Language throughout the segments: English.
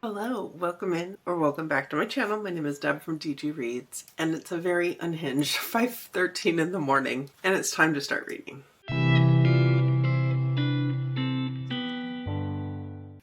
Hello, welcome in or welcome back to my channel. My name is Deb from DG Reads, and it's a very unhinged 5:13 in the morning, and it's time to start reading.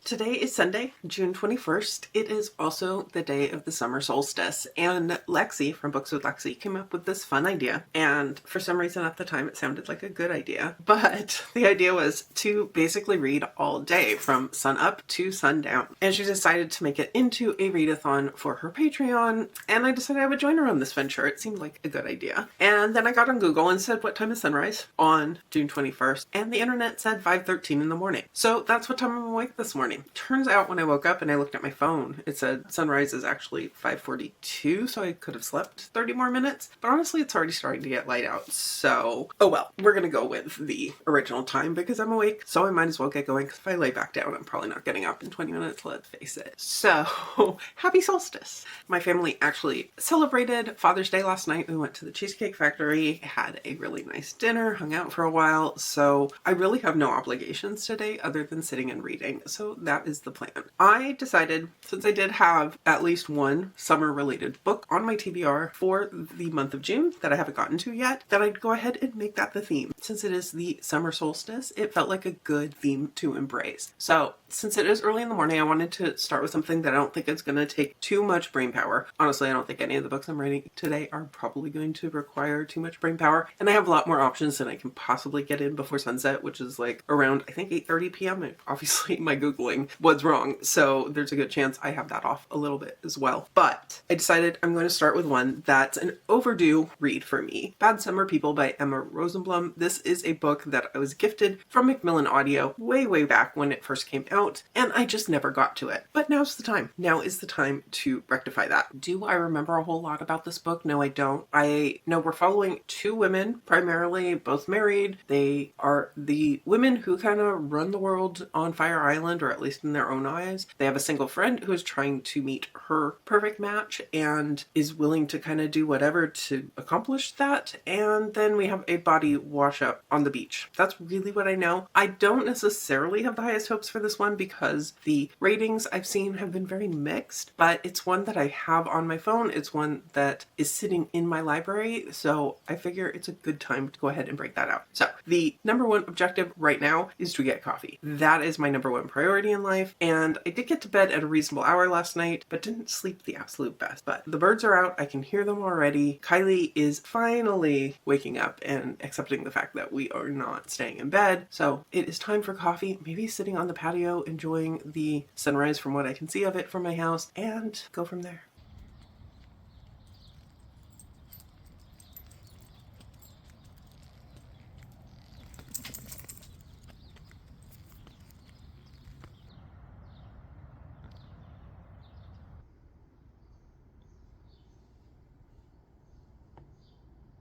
Today is Sunday, June 21st. It is also the day of the summer solstice, and Lexie from Books with Lexie came up with this fun idea, and for some reason at the time it sounded like a good idea, but the idea was to basically read all day from sun up to sundown, and she decided to make it into a readathon for her Patreon, and I decided I would join her on this venture. It seemed like a good idea. And then I got on Google and said, what time is sunrise on June 21st? And the internet said 5:13 in the morning. So that's what time I'm awake this morning. Turns out when I woke up and I looked at my phone, it said sunrise is actually 5:42, so I could have slept 30 more minutes. But honestly, it's already starting to get light out, so oh well. We're gonna go with the original time because I'm awake, so I might as well get going, because if I lay back down, I'm probably not getting up in 20 minutes, let's face it. So, happy solstice! My family actually celebrated Father's Day last night. We went to the Cheesecake Factory, had a really nice dinner, hung out for a while, so I really have no obligations today other than sitting and reading, so that is the plan. I decided, since I did have at least one summer-related book on my TBR for the month of June that I haven't gotten to yet, that I'd go ahead and make that the theme. Since it is the summer solstice, it felt like a good theme to embrace. So, since it is early in the morning, I wanted to start with something that I don't think is going to take too much brain power. Honestly, I don't think any of the books I'm reading today are probably going to require too much brain power, and I have a lot more options than I can possibly get in before sunset, which is like around, I think, 8:30 p.m. Obviously, my Googling was wrong, so there's a good chance I have that off a little bit as well. But I decided I'm going to start with one that's an overdue read for me. Bad Summer People by Emma Rosenblum. This is a book that I was gifted from Macmillan Audio way back when it first came out, and I just never got to it. But now's the time. Now is the time to rectify that. Do I remember a whole lot about this book? No, I don't. I know we're following two women, primarily both married. They are the women who kind of run the world on Fire Island, or at least in their own eyes. They have a single friend who is trying to meet her perfect match and is willing to kind of do whatever to accomplish that. And then we have a body wash up on the beach. That's really what I know. I don't necessarily have the highest hopes for this one because the ratings I've seen have been very mixed, but it's one that I have on my phone. It's one that is sitting in my library, so I figure it's a good time to go ahead and break that out. So the number one objective right now is to get coffee. That is my number one priority in life, and I did get to bed at a reasonable hour last night, but didn't sleep the absolute best. But the birds are out. I can hear them already. Kylie is finally waking up and accepting the fact that we are not staying in bed, so it is time for coffee, maybe sitting on the patio enjoying the sunrise from what I can see of it from my house, and go from there.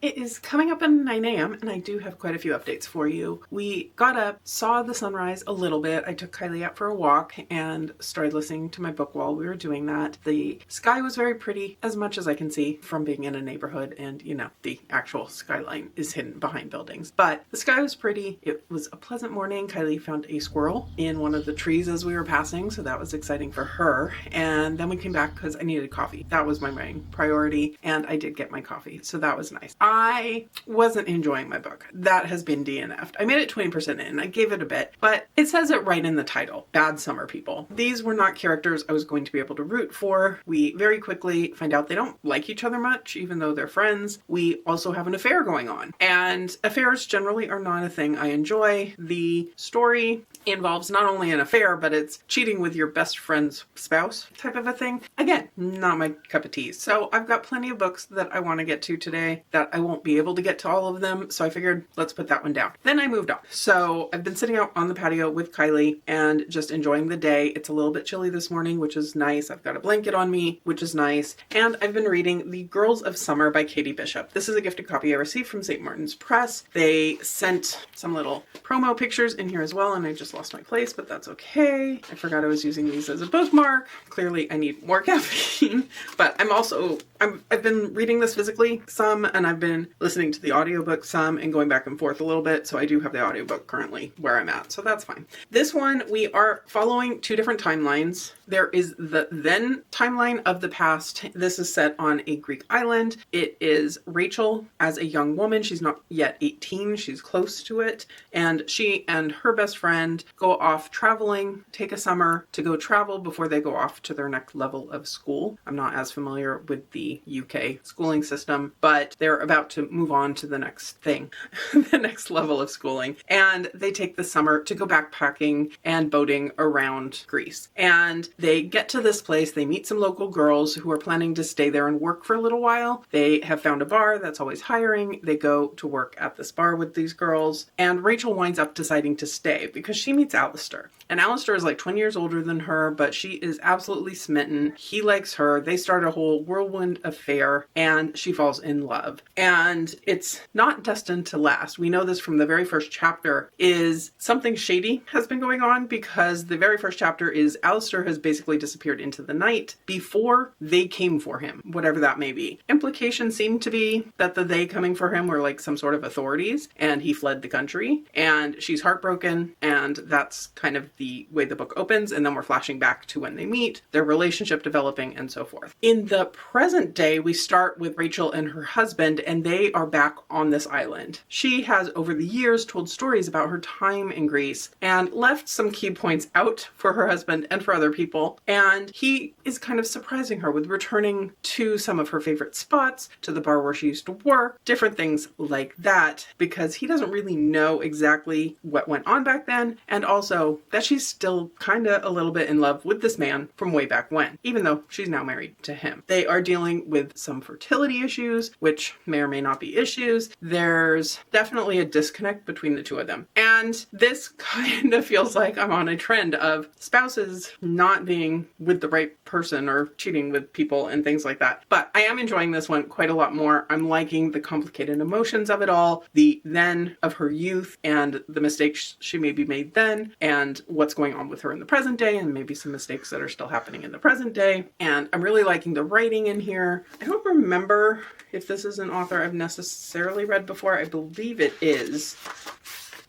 It is coming up at 9 a.m. and I do have quite a few updates for you. We got up, saw the sunrise a little bit. I took Kylie out for a walk and started listening to my book while we were doing that. The sky was very pretty, as much as I can see from being in a neighborhood, and you know, the actual skyline is hidden behind buildings. But the sky was pretty. It was a pleasant morning. Kylie found a squirrel in one of the trees as we were passing, so that was exciting for her. And then we came back because I needed coffee. That was my main priority, and I did get my coffee, so that was nice. I wasn't enjoying my book. That has been DNF'd. I made it 20% in. I gave it a bit, but it says it right in the title. Bad Summer People. These were not characters I was going to be able to root for. We very quickly find out they don't like each other much, even though they're friends. We also have an affair going on, and affairs generally are not a thing I enjoy. The story involves not only an affair, but it's cheating with your best friend's spouse type of a thing. Again, not my cup of tea. So I've got plenty of books that I want to get to today that I won't be able to get to all of them, so I figured let's put that one down. Then I moved on. So I've been sitting out on the patio with Kylie and just enjoying the day. It's a little bit chilly this morning, which is nice. I've got a blanket on me, which is nice. And I've been reading The Girls of Summer by Katie Bishop. This is a gifted copy I received from St. Martin's Press. They sent some little promo pictures in here as well, and I just lost my place, but that's okay. I forgot I was using these as a bookmark. Clearly I need more caffeine, but I've been reading this physically some, and I've been been listening to the audiobook some and going back and forth a little bit, so I do have the audiobook currently where I'm at, so that's fine. This one, we are following two different timelines. There is the then timeline of the past. This is set on a Greek island. It is Rachel as a young woman. She's not yet 18. She's close to it. And she and her best friend go off traveling, take a summer to go travel before they go off to their next level of school. I'm not as familiar with the UK schooling system, but they're about to move on to the next thing, the next level of schooling. And they take the summer to go backpacking and boating around Greece. And they get to this place, they meet some local girls who are planning to stay there and work for a little while. They have found a bar that's always hiring. They go to work at this bar with these girls, and Rachel winds up deciding to stay because she meets Alistair. And Alistair is like 20 years older than her, but she is absolutely smitten. He likes her. They start a whole whirlwind affair, and she falls in love. And it's not destined to last. We know this from the very first chapter, is something shady has been going on, because the very first chapter is Alistair has basically disappeared into the night before they came for him, whatever that may be. Implications seem to be that the they coming for him were like some sort of authorities, and he fled the country, and she's heartbroken, and that's kind of the way the book opens. And then we're flashing back to when they meet, their relationship developing, and so forth. In the present day, we start with Rachel and her husband, and they are back on this island. She has over the years told stories about her time in Greece and left some key points out for her husband and for other people. And he is kind of surprising her with returning to some of her favorite spots, to the bar where she used to work, different things like that, because he doesn't really know exactly what went on back then, and also that she's still kind of a little bit in love with this man from way back when, even though she's now married to him. They are dealing with some fertility issues, which may or may not be issues. There's definitely a disconnect between the two of them. And this kind of feels like I'm on a trend of spouses not being with the right person or cheating with people and things like that. But I am enjoying this one quite a lot more. I'm liking the complicated emotions of it all, the then of her youth and the mistakes she maybe made then, and what's going on with her in the present day, and maybe some mistakes that are still happening in the present day. And I'm really liking the writing in here. I don't remember if this is an author I've necessarily read before. I believe it is.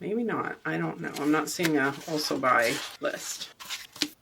Maybe not. I don't know. I'm not seeing a also by list.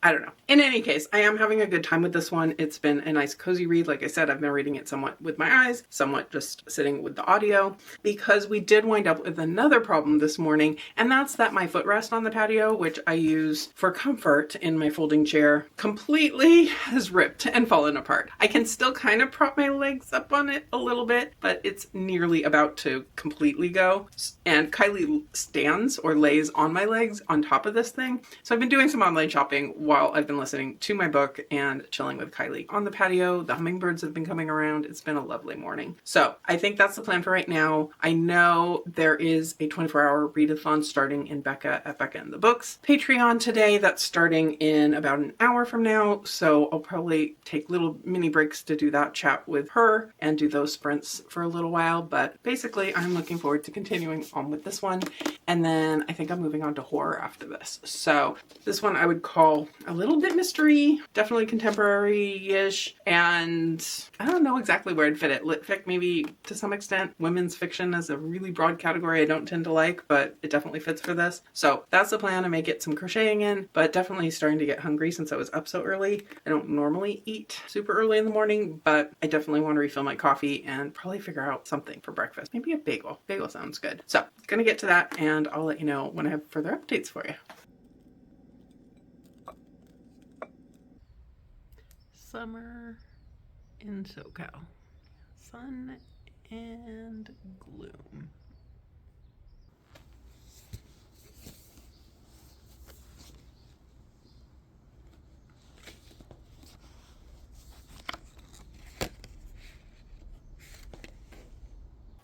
I don't know. In any case, I am having a good time with this one. It's been a nice cozy read. Like I said, I've been reading it somewhat with my eyes, somewhat just sitting with the audio, because we did wind up with another problem this morning, and that's that my footrest on the patio, which I use for comfort in my folding chair, completely has ripped and fallen apart. I can still kind of prop my legs up on it a little bit, but it's nearly about to completely go. And Kylie stands or lays on my legs on top of this thing. So I've been doing some online shopping while I've been listening to my book and chilling with Kylie on the patio. The hummingbirds have been coming around. It's been a lovely morning. So I think that's the plan for right now. I know there is a 24-hour readathon starting in Becca at Becca and the Books Patreon today. That's starting in about an hour from now. So I'll probably take little mini breaks to do that chat with her and do those sprints for a little while. But basically, I'm looking forward to continuing on with this one. And then I think I'm moving on to horror after this. So this one I would call a little bit mystery, definitely contemporary-ish, and I don't know exactly where I'd fit it. Lit fic maybe to some extent. Women's fiction is a really broad category I don't tend to like, but it definitely fits for this. So that's the plan. I may get some crocheting in, but definitely starting to get hungry since I was up so early. I don't normally eat super early in the morning, but I definitely want to refill my coffee and probably figure out something for breakfast. Maybe a bagel. Bagel sounds good. So gonna get to that, and I'll let you know when I have further updates for you. Summer in SoCal. Sun and gloom.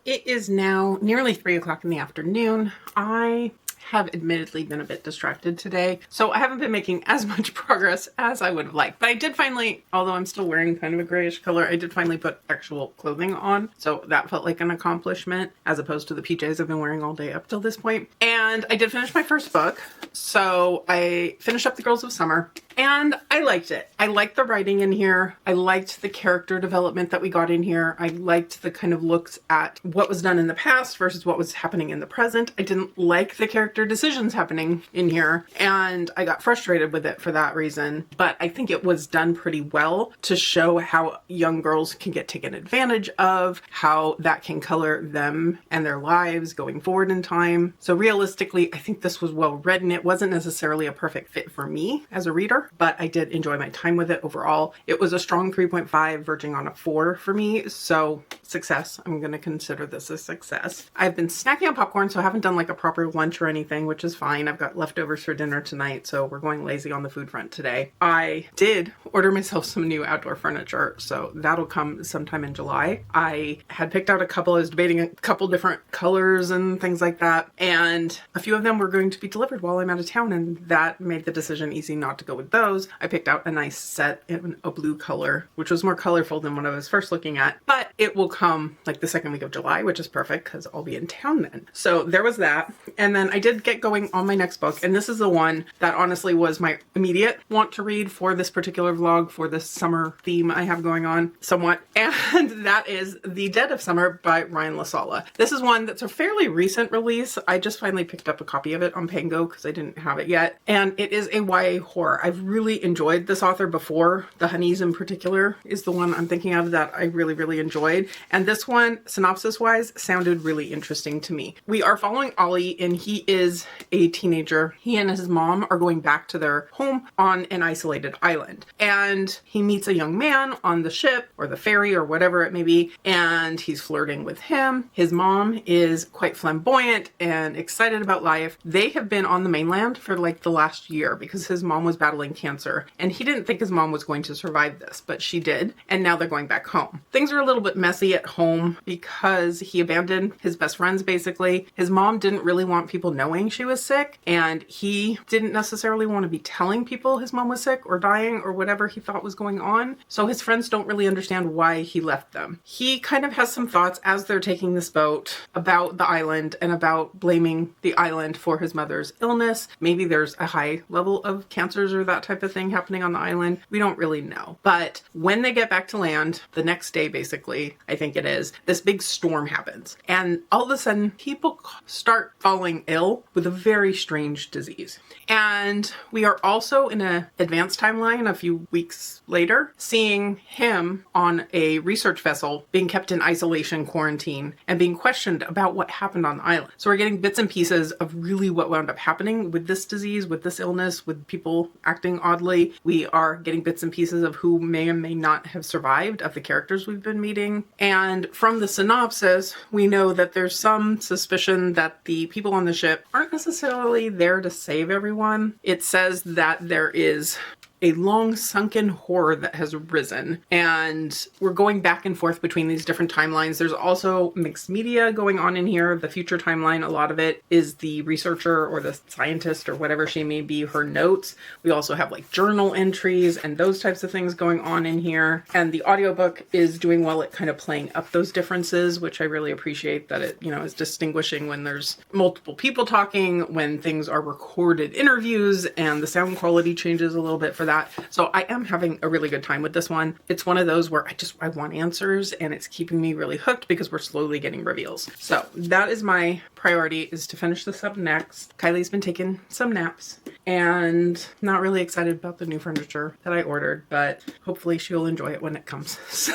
It is now nearly 3 o'clock in the afternoon. I have admittedly been a bit distracted today, so I haven't been making as much progress as I would have liked. But I did finally, although I'm still wearing kind of a grayish color, I did finally put actual clothing on. So that felt like an accomplishment as opposed to the PJs I've been wearing all day up till this point. And I did finish my first book. So I finished up The Girls of Summer and I liked it. I liked the writing in here. I liked the character development that we got in here. I liked the kind of looks at what was done in the past versus what was happening in the present. I didn't like the character decisions happening in here and I got frustrated with it for that reason. But I think it was done pretty well to show how young girls can get taken advantage of, how that can color them and their lives going forward in time. So realistically, I think this was well written. It wasn't necessarily a perfect fit for me as a reader, but I did enjoy my time with it overall. It was a strong 3.5 verging on a 4 for me. So success. I'm going to consider this a success. I've been snacking on popcorn, so I haven't done like a proper lunch or anything, which is fine. I've got leftovers for dinner tonight, so we're going lazy on the food front today. I did order myself some new outdoor furniture, so that'll come sometime in July. I had picked out a couple. I was debating a couple different colors and things like that, and a few of them were going to be delivered while I'm out of town, and that made the decision easy not to go with those. I picked out a nice set in a blue color, which was more colorful than what I was first looking at, but it will come like the second week of July, which is perfect because I'll be in town then. So there was that. And then I did get going on my next book, and this is the one that honestly was my immediate want to read for this particular vlog, for this summer theme I have going on somewhat, and that is The Dead of Summer by Ryan LaSala. This is one that's a fairly recent release. I just finally picked up a copy of it on Pango because I didn't have it yet, and it is a YA horror. I've really enjoyed this author before. The Honeys in particular is the one I'm thinking of that I really enjoyed, and this one, synopsis wise, sounded really interesting to me. We are following Ollie, and he is a teenager. He and his mom are going back to their home on an isolated island, and he meets a young man on the ship or the ferry or whatever it may be, and he's flirting with him. His mom is quite flamboyant and excited about life. They have been on the mainland for like the last year because his mom was battling cancer, and he didn't think his mom was going to survive this, but she did, and now they're going back home. Things are a little bit messy at home because he abandoned his best friends basically. His mom didn't really want people knowing she was sick, and he didn't necessarily want to be telling people his mom was sick or dying or whatever he thought was going on. So his friends don't really understand why he left them. He kind of has some thoughts as they're taking this boat about the island and about blaming the island for his mother's illness. Maybe there's a high level of cancers or that type of thing happening on the island. We don't really know. But when they get back to land, the next day basically, I think it is, this big storm happens. And all of a sudden, people start falling ill with a very strange disease. And we are also in an advanced timeline a few weeks later, seeing him on a research vessel being kept in isolation quarantine and being questioned about what happened on the island. So we're getting bits and pieces of really what wound up happening with this disease, with this illness, with people acting oddly. We are getting bits and pieces of who may or may not have survived of the characters we've been meeting. And from the synopsis, we know that there's some suspicion that the people on the ship aren't necessarily there to save everyone. It says that there is a long sunken horror that has risen, and we're going back and forth between these different timelines. There's also mixed media going on in here. The future timeline, a lot of it is the researcher or the scientist or whatever she may be, her notes. We also have like journal entries and those types of things going on in here. And the audiobook is doing well at kind of playing up those differences, which I really appreciate, that it, is distinguishing when there's multiple people talking, when things are recorded interviews, and the sound quality changes a little bit for that. So I am having a really good time with this one. It's one of those where I want answers, and it's keeping me really hooked because we're slowly getting reveals. So that is my priority, is to finish this up next. Kylie's been taking some naps and not really excited about the new furniture that I ordered, but hopefully she'll enjoy it when it comes. So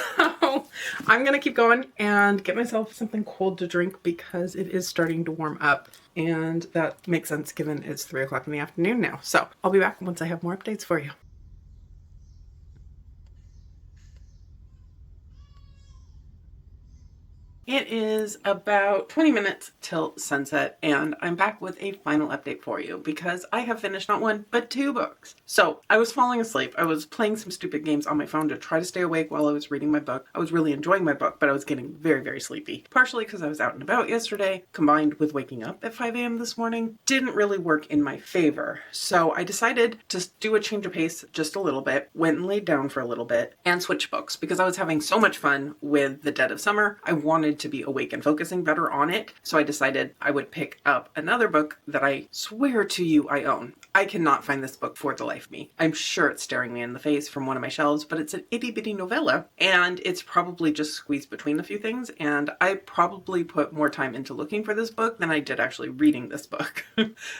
I'm gonna keep going and get myself something cold to drink because it is starting to warm up. And that makes sense given it's 3 o'clock in the afternoon now. So I'll be back once I have more updates for you. It is about 20 minutes till sunset, and I'm back with a final update for you because I have finished not one, but 2 books. So I was falling asleep. I was playing some stupid games on my phone to try to stay awake while I was reading my book. I was really enjoying my book, but I was getting very, very sleepy. Partially because I was out and about yesterday, combined with waking up at 5 a.m. this morning, didn't really work in my favor. So I decided to do a change of pace just a little bit, went and laid down for a little bit, and switched books because I was having so much fun with The Dead of Summer. I wanted to be awake and focusing better on it, so I decided I would pick up another book that I swear to you I own. I cannot find this book for the life of me. I'm sure it's staring me in the face from one of my shelves, but it's an itty bitty novella, and it's probably just squeezed between a few things, and I probably put more time into looking for this book than I did actually reading this book.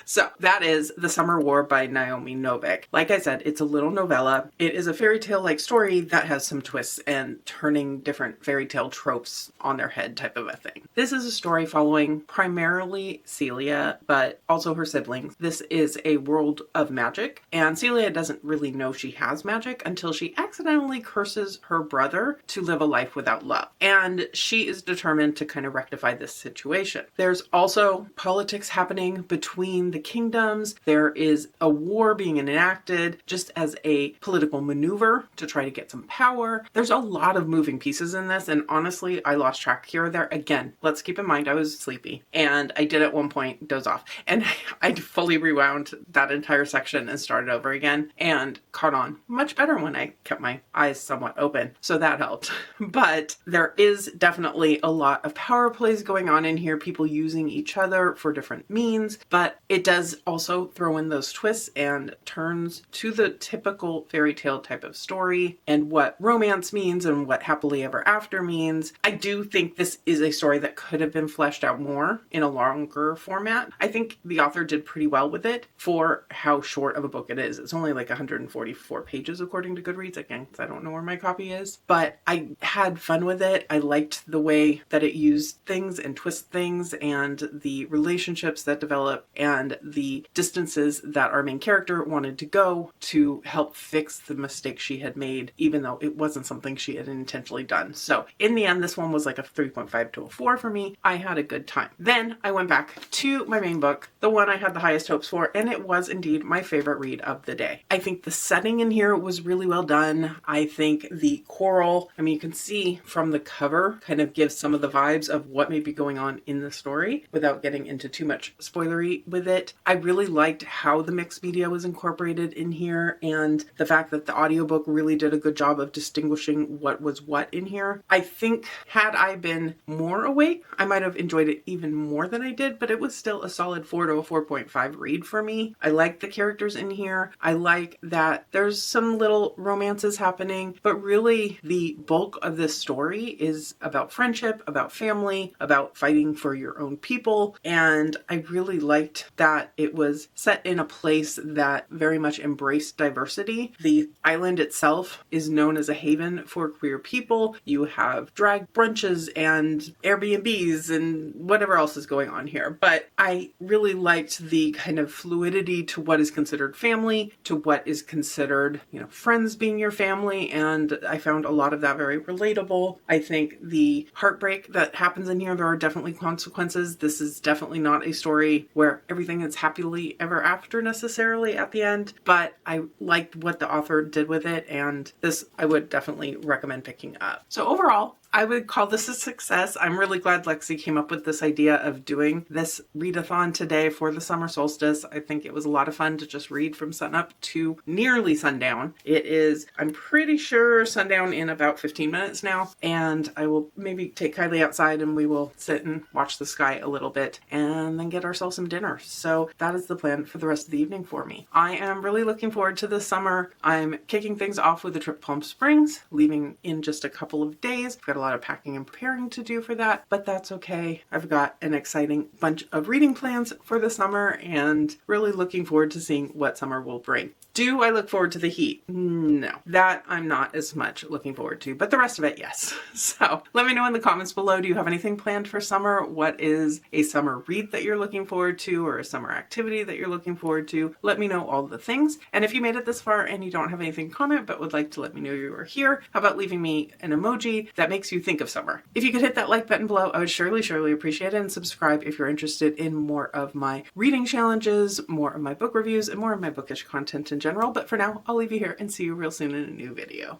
So that is The Summer War by Naomi Novik. Like I said, it's a little novella. It is a fairy tale-like story that has some twists and turning different fairy tale tropes on their head type of a thing. This is a story following primarily Celia, but also her siblings. This is a world of magic, and Celia doesn't really know she has magic until she accidentally curses her brother to live a life without love. And she is determined to kind of rectify this situation. There's also politics happening between the kingdoms. There is a war being enacted just as a political maneuver to try to get some power. There's a lot of moving pieces in this, and honestly, I lost track here or there. Again, let's keep in mind I was sleepy, and I did at one point doze off, and I fully rewound that entire section and started over again and caught on much better when I kept my eyes somewhat open, so that helped. But there is definitely a lot of power plays going on in here, people using each other for different means, but it does also throw in those twists and turns to the typical fairy tale type of story and what romance means and what happily ever after means. I do think this is a story that could have been fleshed out more in a longer format. I think the author did pretty well with it for how short of a book it is. It's only like 144 pages according to Goodreads, again, because I don't know where my copy is, but I had fun with it. I liked the way that it used things and twist things and the relationships that develop and the distances that our main character wanted to go to help fix the mistake she had made, even though it wasn't something she had intentionally done. So in the end, this one was like a 3.5 to a 4 for me. I had a good time. Then I went back to my main book, the one I had the highest hopes for, and it was indeed my favorite read of the day. I think the setting in here was really well done. I think the coral, I mean, you can see from the cover, kind of gives some of the vibes of what may be going on in the story without getting into too much spoilery with it. I really liked how the mixed media was incorporated in here and the fact that the audiobook really did a good job of distinguishing what was what in here. I think had I been more awake, I might have enjoyed it even more than I did, but it was still a solid 4 to a 4.5 read for me. I like the characters in here. I like that there's some little romances happening, but really the bulk of this story is about friendship, about family, about fighting for your own people. And I really liked that it was set in a place that very much embraced diversity. The island itself is known as a haven for queer people. You have drag brunches and Airbnbs and whatever else is going on here. But I really liked the kind of fluidity to what is considered family, to what is considered, friends being your family. And I found a lot of that very relatable. I think the heartbreak that happens in here, there are definitely consequences. This is definitely not a story where everything is happily ever after necessarily at the end, but I liked what the author did with it, and this I would definitely recommend picking up. So overall, I would call this a success. I'm really glad Lexie came up with this idea of doing this readathon today for the summer solstice. I think it was a lot of fun to just read from sunup to nearly sundown. It is, I'm pretty sure, sundown in about 15 minutes now, and I will maybe take Kylie outside and we will sit and watch the sky a little bit and then get ourselves some dinner. So that is the plan for the rest of the evening for me. I am really looking forward to this summer. I'm kicking things off with a trip to Palm Springs, leaving in just a couple of days. I've got a lot of packing and preparing to do for that, but that's okay. I've got an exciting bunch of reading plans for the summer and really looking forward to seeing what summer will bring. Do I look forward to the heat? No. That I'm not as much looking forward to, but the rest of it, yes. So let me know in the comments below, do you have anything planned for summer? What is a summer read that you're looking forward to, or a summer activity that you're looking forward to? Let me know all the things. And if you made it this far and you don't have anything to comment but would like to let me know you are here, how about leaving me an emoji that makes you think of summer? If you could hit that like button below, I would surely appreciate it, and subscribe if you're interested in more of my reading challenges, more of my book reviews, and more of my bookish content in general. But for now, I'll leave you here and see you real soon in a new video.